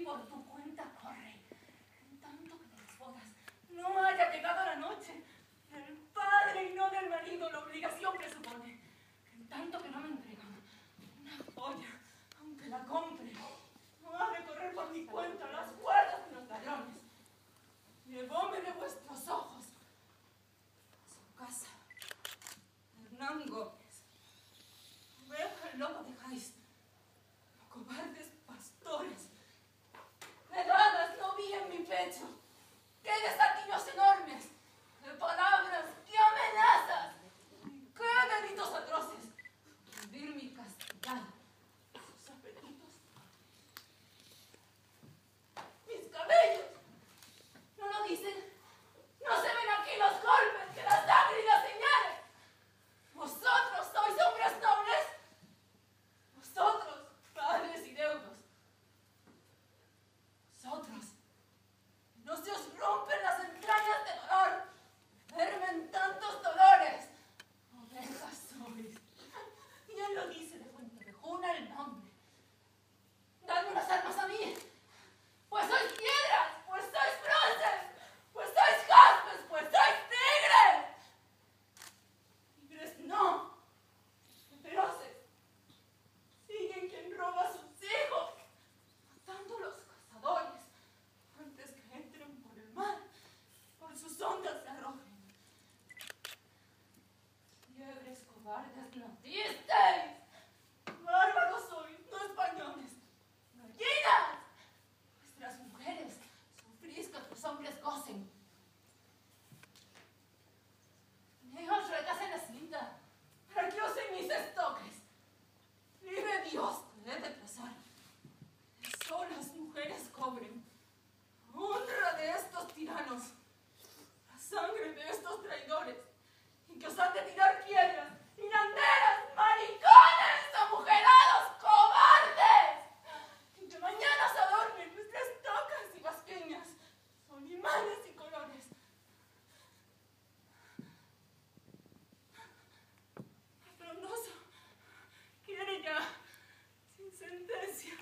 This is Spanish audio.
por tu cuenta corre. En tanto que de las bodas no haya llegado la noche, del padre y no del marido la obligación presupone. En tanto que no me entregan una joya, aunque la compre, no ha de correr por mi cuenta las guardas de los ladrones. Llevóme de vuestros ojos a su casa, Hernán Gómez. Oveja el lobo dejáis, cobardes pastores. Pedradas no vi en mi pecho. ¡Qué desatinos enormes! ¡Qué palabras! ¡Qué amenazas! ¡Qué delitos atroces! Hundir mi castidad, sus apetitos. ¡Mis cabellos! ¿No lo dicen? ¿No se ven aquí los golpes que la sangre y las señales? ¿Vosotros sois hombres nobles? ¿Vosotros, padres y deudos? ¿Vosotros? ¿No se os rompen las entrañas de dolor? ¿Fermen tantos dolores? Ovejas sois. ¿Quién lo dice de Fuentevejuna el nombre? Dadme unas armas a mí. Pues sois piedras, pues sois bronces, pues sois jaspes, pues sois tigres. Tigres no, feroces. Siguen quien roba a sus hijos, matando a los cazadores antes que entren por el mar, por sus ondas se arrojen. Liebres cobardes no disteis. Bárbaros sois, no españoles. ¡Gallinas! Vuestras mujeres sufrís que otros hombres gocen. Neos recasen la cinta, para que osen mis estoques. Vive Dios, que he de pasar. Que solas mujeres cobren honra de estos tiranos, la sangre de estos traidores, y que os han de tirar piedras, hilanderas, maricones, amujerados, cobardes, y que mañana se adornen nuestras tocas y vasqueñas, son imanes y colores. Frondoso quiere ya, sin sentencia,